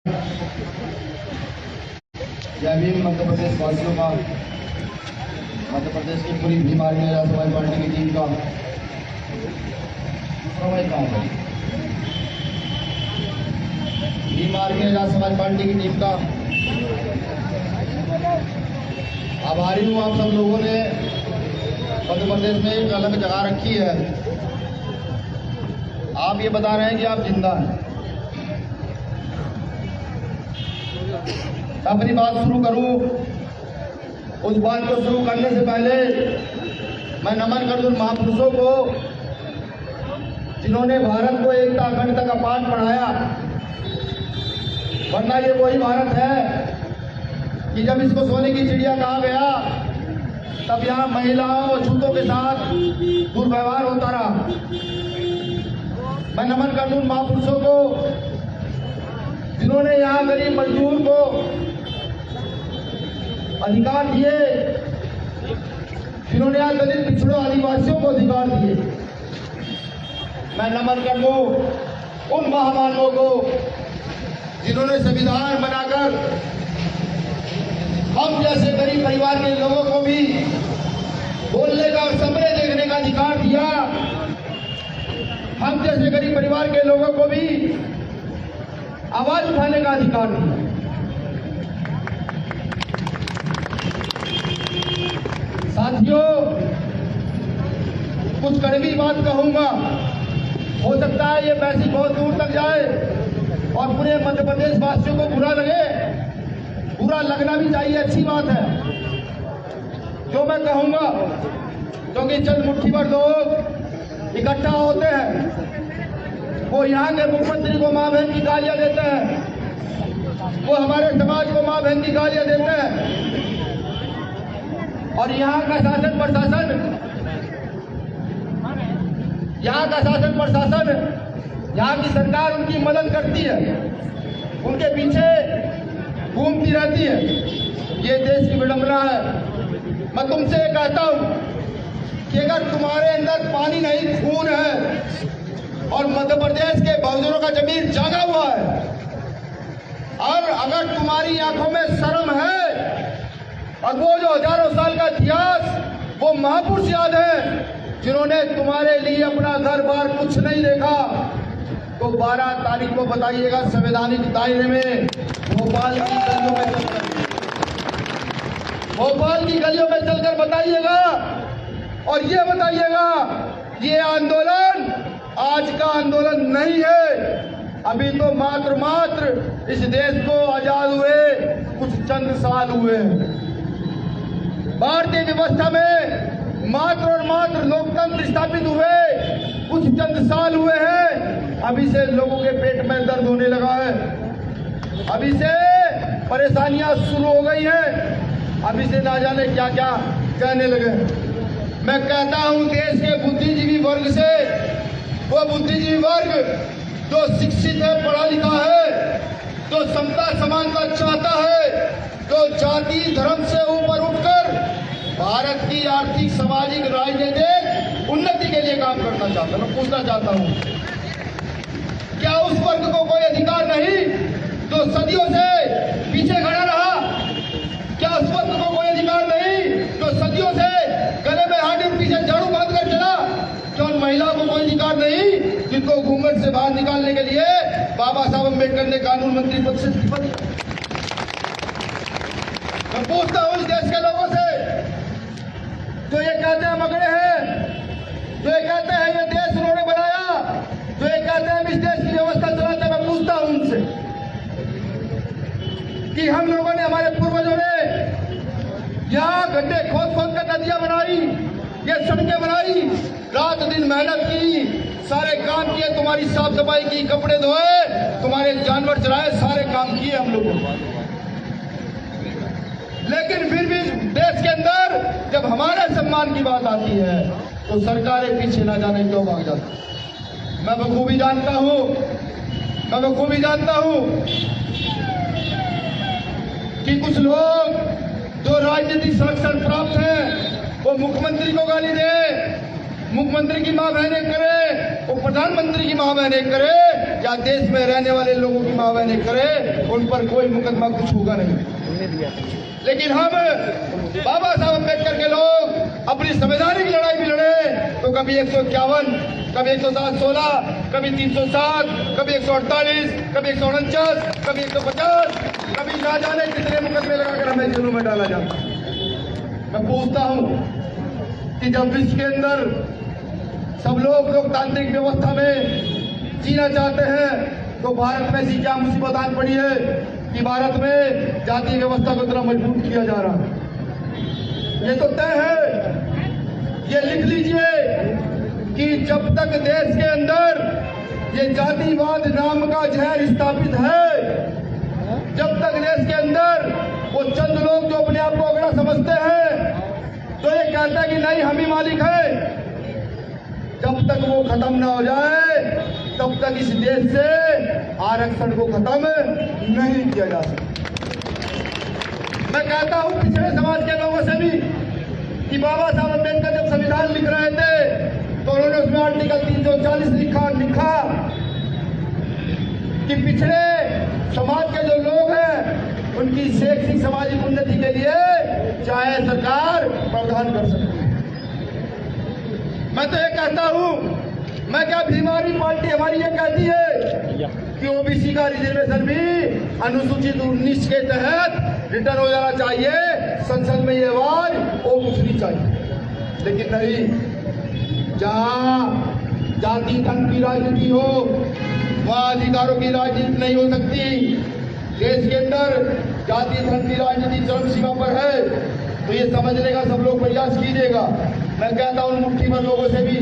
यह भी मध्य प्रदेश वासियों का, मध्य प्रदेश की पूरी भीम आर्मी आजाद समाज पार्टी की टीम का समय काम है। भीम आर्मी आजाद समाज पार्टी की टीम का आभारी हूँ। आप सब लोगों ने मध्य प्रदेश में एक अलग जगह रखी है। आप ये बता रहे हैं कि आप जिंदा हैं। अपनी बात शुरू करूं, उस बात को शुरू करने से पहले मैं नमन कर दूं महापुरुषों को, जिन्होंने भारत को एकता अखंडता का पाठ पढ़ाया। वरना ये वही भारत है कि जब इसको सोने की चिड़िया कहा गया, तब यहाँ महिलाओं और छूतों के साथ दुर्व्यवहार होता रहा। मैं नमन कर दूं महापुरुषों को, जिन्होंने यहाँ गरीब मजदूर को अधिकार दिए, जिन्होंने यहाँ दलित पिछड़ों आदिवासियों को अधिकार दिए। मैं नमन कर दूं उन महामानवों को, जिन्होंने संविधान बनाकर हम जैसे गरीब परिवार के लोगों को भी बोलने का और सपने देखने का अधिकार दिया। हम जैसे गरीब परिवार के लोगों को भी आवाज उठाने का अधिकार दिया। साथियों, कुछ कड़वी बात कहूंगा, हो सकता है ये मैसेज बहुत दूर तक जाए और पूरे मध्य प्रदेश वासियों को बुरा लगे। बुरा लगना भी चाहिए, अच्छी बात है जो मैं कहूंगा, क्योंकि चंद मुट्ठी भर लोग इकट्ठा होते हैं। वो यहाँ के मुख्यमंत्री को मां बहन की गालियां देते हैं, वो हमारे समाज को मां बहन की गालियां देते हैं, और यहाँ का शासन प्रशासन यहाँ की सरकार उनकी मदद करती है, उनके पीछे घूमती रहती है। ये देश की विडंबना है। मैं तुमसे कहता हूं कि अगर तुम्हारे अंदर पानी नहीं खून है और मध्य प्रदेश के बहुजनों का जमीर जागा हुआ है, और अगर तुम्हारी आंखों में शर्म है और वो जो हजारों साल का इतिहास, वो महापुरुष याद है जिन्होंने तुम्हारे लिए अपना घर बार कुछ नहीं देखा, तो 12 तारीख को बताइएगा संवैधानिक दायरे में भोपाल की गलियों में चलकर बताइएगा, और ये बताइएगा ये आंदोलन आज का आंदोलन नहीं है। अभी तो मात्र इस देश को आजाद हुए कुछ चंद साल हुए। भारतीय व्यवस्था में मात्र लोकतंत्र स्थापित हुए कुछ चंद साल हुए हैं। अभी से लोगों के पेट में दर्द होने लगा है, अभी से परेशानियां शुरू हो गई हैं, अभी से ना जाने क्या क्या कहने लगे। मैं कहता हूं देश के बुद्धिजीवी वर्ग से, वो बुद्धिजीवी वर्ग जो शिक्षित है, पढ़ा लिखा है, जो समता समानता चाहता है, जो जाति धर्म से ऊपर उठकर भारत की आर्थिक सामाजिक राजनीतिक उन्नति के लिए काम करना चाहता है। मैं पूछना चाहता हूं, क्या उस वर्ग को कोई अधिकार नहीं जो सदियों से पीछे खड़ा रहा? क्या उस वर्ग को कोई अधिकार नहीं जो सदियों से गले में हाथ पीछे झाड़ू बांध कर चला? क्या उन महिलाओं को कोई अधिकार नहीं जिनको घूंघट से बाहर निकालने के लिए बाबा साहब अम्बेडकर ने कानून मंत्री पद से इस्तीफा दिया? मैं पूछता हूं इस देश के लोगों से, जो ये कहते हैं मगड़े हैं, जो ये कहते हैं ये देश उन्होंने बनाया, जो ये कहते हैं इस देश की व्यवस्था चलाते हैं, मैं पूछता हूं उनसे कि हम लोगों ने, हमारे पूर्वजों ने यहाँ गड्ढे खोद कर नदियां बनाई, ये सड़कें बनाई, रात दिन मेहनत की, सारे काम किए, तुम्हारी साफ सफाई की, कपड़े धोए, तुम्हारे जानवर चराए, सारे काम किए हम लोगों ने। लेकिन फिर भी देश के अंदर जब हमारे सम्मान की बात आती है तो सरकारें पीछे ना जाने क्यों भाग जाती। मैं बखूबी जानता हूं कि कुछ लोग जो राजनीतिक संरक्षण प्राप्त हैं वो मुख्यमंत्री को गाली दे, मुख्यमंत्री की मां बहनें करे, वो प्रधानमंत्री की मां बहनें करे, या या देश में रहने वाले लोगों की माँ बहनें करे, उन पर कोई मुकदमा कुछ होगा नहीं। लेकिन हम बाबा साहब अम्बेडकर के लोग अपनी संवैधानिक लड़ाई भी लड़े तो कभी 151, कभी 107-16, कभी 307, कभी 148, कभी 149, कभी 150, कभी ना जाने कितने मुकदमे लगाकर हमें जेलों में डाला जाता। मैं पूछता हूं कि जब विश्व के अंदर सब लोग लोकतांत्रिक व्यवस्था में जीना चाहते हैं तो भारत में ऐसी क्या मुसीबत आन पड़ी है कि भारत में जातीय व्यवस्था को इतना मजबूत किया जा रहा है। ये तो तय है, ये लिख लीजिए कि जब तक देश के अंदर ये जातिवाद नाम का जहर स्थापित है, जब तक देश के अंदर वो चंद लोग जो अपने आप को अगड़ा समझते हैं तो ये कहता है कि नहीं हम ही मालिक है, जब तक वो खत्म ना हो जाए तब तक इस देश से आरक्षण को खत्म नहीं किया जा सकता। मैं कहता हूं पिछड़े समाज के लोगों से भी कि बाबा साहब अम्बेडकर जब संविधान लिख रहे थे तो उन्होंने उसमें आर्टिकल 340 लिखा कि पिछड़े समाज के जो लोग हैं उनकी शैक्षिक सामाजिक उन्नति के लिए चाहे सरकार प्रावधान कर सकती है। मैं तो ये कहता हूं, मैं क्या बीमारी पार्टी हमारी ये कहती है कि ओबीसी का रिजर्वेशन भी अनुसूचित 19 के तहत रिटर्न हो जाना चाहिए, संसद में ये आवाज उठनी चाहिए। लेकिन नहीं, जहां जाति धन की राजनीति हो वहां अधिकारों की राजनीति नहीं हो सकती। देश के अंदर जाति धन की राजनीति चरम सीमा पर है तो ये समझने का सब लोग प्रयास कीजिएगा। मैं कहता हूं मुट्ठी भर लोगों से भी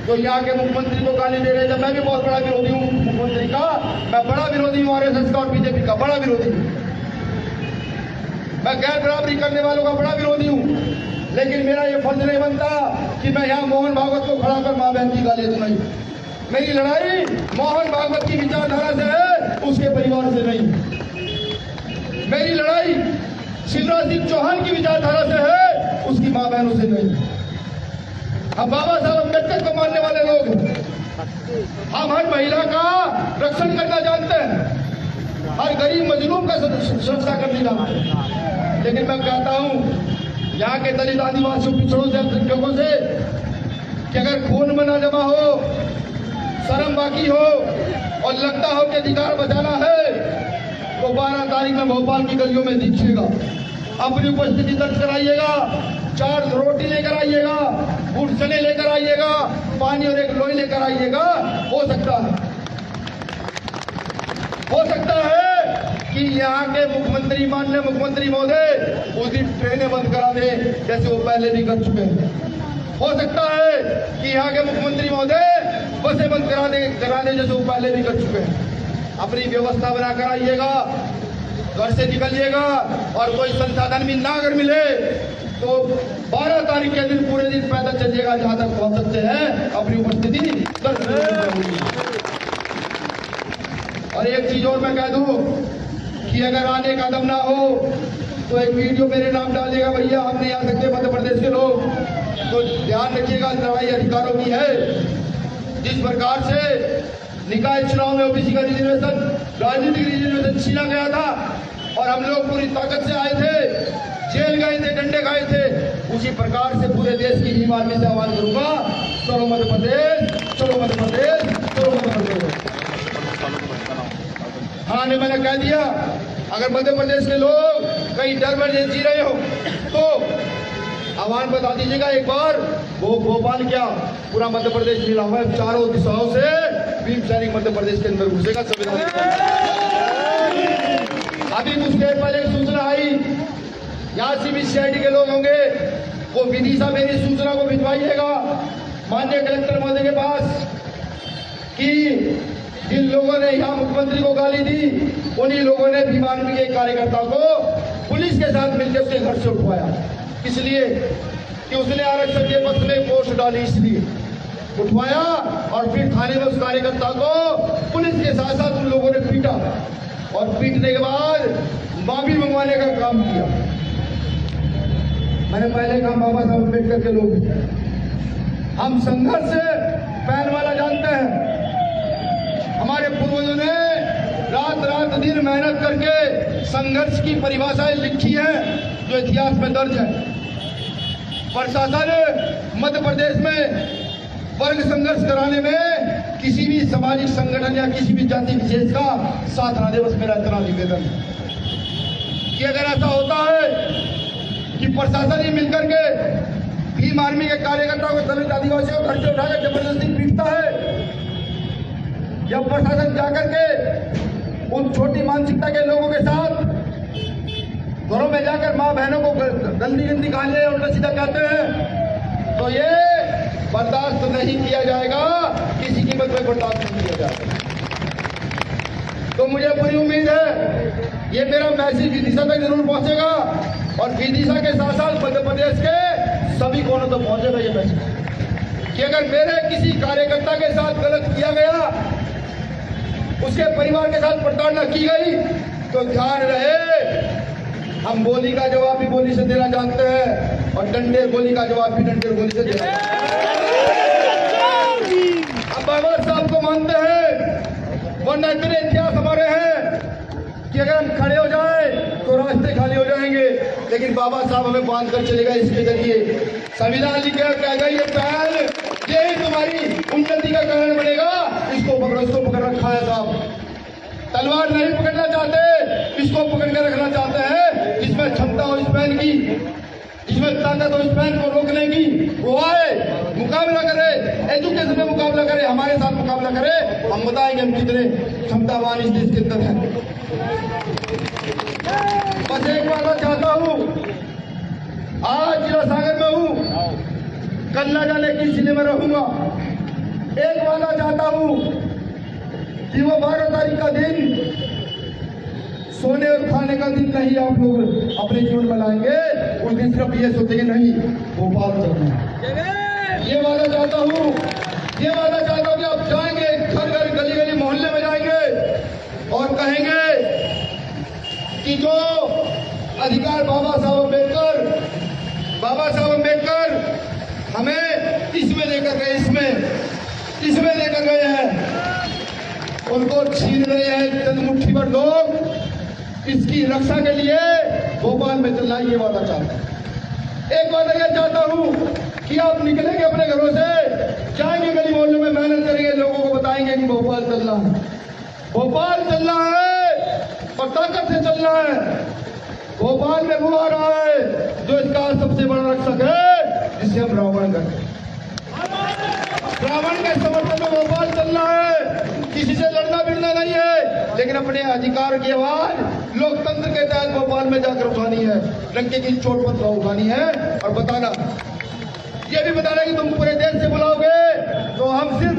जो यहाँ के मुख्यमंत्री को गाली दे रहे थे, मैं भी बहुत बड़ा विरोधी हूँ मुख्यमंत्री का, मैं बड़ा विरोधी हूँ आरएसएस का और बीजेपी का बड़ा विरोधी हूँ, मैं गैर बराबरी करने वालों का बड़ा विरोधी हूँ। लेकिन मेरा ये फर्ज नहीं बनता कि मैं यहाँ मोहन भागवत को खड़ा कर माँ बहन की गाली सुनाई। मेरी लड़ाई मोहन भागवत की विचारधारा से है, उसके परिवार से नहीं। मेरी लड़ाई शिवराज सिंह चौहान की विचारधारा से है, उसकी माँ बहनों से नहीं। हम बाबा साहब अम्बेडकर को मानने वाले लोग हैं। हम हर महिला का रक्षण करना जानते हैं, हर गरीब मजलूम का सुरक्षा करनी जानते हैं। लेकिन मैं कहता हूं यहाँ के दलित आदिवासियों पिछड़ों से अल्पसंख्यकों से कि अगर खून में न जमा हो, शर्म बाकी हो और लगता हो कि अधिकार बचाना है तो 12 तारीख में भोपाल की गलियों में दिखिएगा, अपनी उपस्थिति दर्ज कराइएगा, 4 रोटी लेकर आइएगा, बूट चने लेकर आइएगा, पानी और एक लोई लेकर आइएगा। हो सकता है कि यहाँ के मुख्यमंत्री माननीय मुख्यमंत्री महोदय उस दिन ट्रेनें बंद करा दे जैसे वो पहले भी कर चुके हैं। हो सकता है कि यहाँ के मुख्यमंत्री महोदय बसें बंद करा दे जैसे वो पहले भी कर चुके हैं। अपनी व्यवस्था बनाकर आइएगा, घर से निकलिएगा और कोई संसाधन भी ना अगर मिले तो 12 तारीख के दिन पूरे दिन पैदल चलिएगा जहां तक पहुंच सकते हैं, अपनी उपस्थिति दर्ज करेंगे। और एक चीज और मैं कह दूं कि अगर आने का दम ना हो तो एक वीडियो मेरे नाम डालिएगा, भैया हम नहीं आ सकते मध्य प्रदेश के लोग, तो ध्यान रखिएगा लड़ाई अधिकारों की है। जिस प्रकार से निकाय चुनाव में ओबीसी का रिजर्वेशन, राजनीतिक रिजर्वेशन छीना गया था और हम लोग पूरी ताकत से आए थे, जेल गए थे, डंडे खाए थे, उसी प्रकार से पूरे देश की बीमारी से आवाज करूंगा, चलो मध्य प्रदेश, चलो मध्य प्रदेश, चलो मध्य प्रदेश। हाँ ने मैंने कह दिया, अगर मध्य प्रदेश के लोग कहीं डर में जी रहे हो तो आह्वान बता दीजिएगा एक बार। वो भोपाल क्या पूरा मध्य प्रदेश मिला हुआ है, चारों दिशाओं से भीम सैनिक मध्य प्रदेश के अंदर घुसेगा। संविधान अभी कुछ देर पहले सूचना आई, यहाँ CBCID के लोग होंगे, वो विदिशा मेरी सूचना को भिजवाइएगा माननीय कलेक्टर महोदय के पास कि जिन लोगों ने यहाँ मुख्यमंत्री को गाली दी उन्हीं लोगों ने भीमानवी के कार्यकर्ता को पुलिस के साथ मिलकर उसके घर से उठवाया, इसलिए कि उसने आरक्षण के पक्ष में पोस्ट डाली, इसलिए उठवाया और फिर थाने में उस कार्यकर्ता को पुलिस के साथ साथ उन लोगों ने पीटा और पीटने के बाद माफी मंगवाने का काम किया। मैंने पहले कहा बाबा साहब अम्बेडकर के लोग हम संघर्ष से पैन वाला जानते हैं, हमारे पूर्वजों ने रात रात दिन मेहनत करके संघर्ष की परिभाषाएं लिखी हैं जो इतिहास में दर्ज है। प्रशासन मध्य प्रदेश में वर्ग संघर्ष कराने में किसी भी सामाजिक संगठन या किसी भी जाति विशेष का साथ ना दे, बस मेरा इतना निवेदन है कि अगर ऐसा होता है कि प्रशासन ही मिलकर के भीम आर्मी के कार्यकर्ताओं को दलित आदिवासियों को घर से उठाकर जबरदस्ती पीटता है, या प्रशासन जाकर के उन छोटी मानसिकता के लोगों के साथ घरों में जाकर मां बहनों को गंदी गंदी गालियां उल्टा सीधा कहते हैं, तो ये बर्दाश्त नहीं किया जाएगा, किसी कीमत पर बर्दाश्त नहीं किया जाएगा। तो मुझे पूरी उम्मीद है ये मेरा मैसेज विदिशा तक जरूर पहुंचेगा और विदिशा के साथ साथ मध्य प्रदेश के सभी कोनों तक पहुंचेगा ये मैसेज कि अगर मेरे किसी कार्यकर्ता के साथ गलत किया गया, उसके परिवार के साथ प्रताड़ना की गई, तो ध्यान रहे हम गोली का जवाब भी गोली से देना जानते हैं और डंडे गोली का जवाब भी डंडे गोली से देना जानते हैं। अब बाबा साहब को मानते हैं, वरना इतने इतिहास हमारे हैं कि अगर हम खड़े हो जाए तो रास्ते खाली हो जाएंगे, लेकिन बाबा साहब हमें बांध कर चले गए। इसके जरिए संविधान लिखा कह गई ये पहल यही तुम्हारी उन्नति का कारण बनेगा, इसको पकड़ो, इसको पकड़ रखा है साहब। तलवार नहीं पकड़ना चाहते, इसको पकड़ के रखना चाहते हैं। इसमें क्षमता हो इस बहन की, इसमें ताकत हो इस बहन को रोकने की, वो आए मुकाबला करे, एजुकेशन में मुकाबला करे, हमारे साथ मुकाबला करे, हम बताएंगे हम कितने क्षमतावान इस देश के अंदर हैं। बस एक बात चाहता हूँ, आज जिला सागर में हूँ, कल न जाने किस जिले में रहूंगा। एक वादा चाहता हूँ कि वो 12 तारीख का दिन सोने और खाने का दिन नहीं आप लोग अपने जीवन में लाएंगे। उस दिन सिर्फ ये सोचेंगे नहीं भोपाल चलना है। ये वादा चाहता हूँ, ये वादा चाहता हूँ कि आप जाएंगे घर घर गली गली मोहल्ले में जाएंगे और कहेंगे कि जो अधिकार बाबा साहब अम्बेडकर हमें इसमें लेकर गए, इसमें लेकर गए हैं, उनको छीन रहे हैं चंद मुट्ठी भर लोग। इसकी रक्षा के लिए भोपाल में चलना, ये वादा चाहता हूं। एक वादा यह चाहता हूं कि आप निकलेंगे अपने घरों से, जाएंगे गली मोहल्लों में, मेहनत करेंगे, लोगों को बताएंगे कि भोपाल चलना है, भोपाल चलना है और ताकत से चलना है। भोपाल में वो आ रहा है जो इसका सबसे बड़ा रक्षक है, जिसे हम रावण कहते हैं। रावण के समर्थन में भोपाल चलना है, किसी से लड़ना भिड़ना नहीं है, लेकिन अपने अधिकार की आवाज लोकतंत्र के तहत भोपाल में जाकर उठानी है, लंके की चोट पर उठानी है और बताना, ये भी बताना कि तुम पूरे देश से बुलाओगे तो हम सिर्फ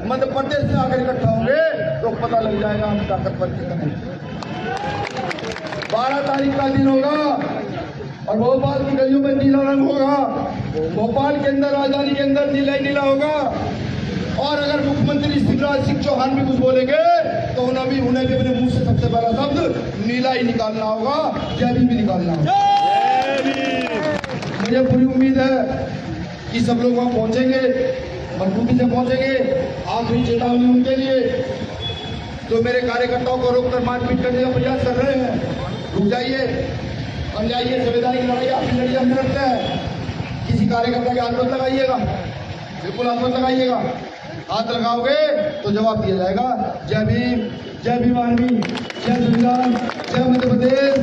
मध्य प्रदेश से आकर इकट्ठा होंगे, तो पता लग जाएगा हम ताकतवर कितने। 12 तारीख का दिन होगा और भोपाल की गलियों में नीला रंग होगा, भोपाल के अंदर, राजधानी के अंदर नीला ही नीला होगा। और अगर मुख्यमंत्री शिवराज सिंह चौहान भी कुछ बोलेंगे तो उन्हें भी अपने मुंह से सबसे पहला शब्द नीला ही निकालना होगा, जय भीम भी निकालना होगा। मुझे पूरी उम्मीद है कि सब लोग वहां पहुंचेंगे, मजबूती से पहुंचेंगे। आखिरी चेतावनी उनके लिए जो मेरे कार्यकर्ताओं को रोककर मारपीट करने का प्रयास कर रहे हैं, रुक जाइए, समझाइए, संवैधानिक लड़ाई आपकी लड़ाई हम लड़ते हैं। किसी कार्यकर्ता के हाथ मत लगाइएगा, बिल्कुल हाथ मत लगाइएगा, हाथ लगाओगे तो जवाब दिया जाएगा। जय भीम आर्मी, जय संविधान, जय मध्य प्रदेश।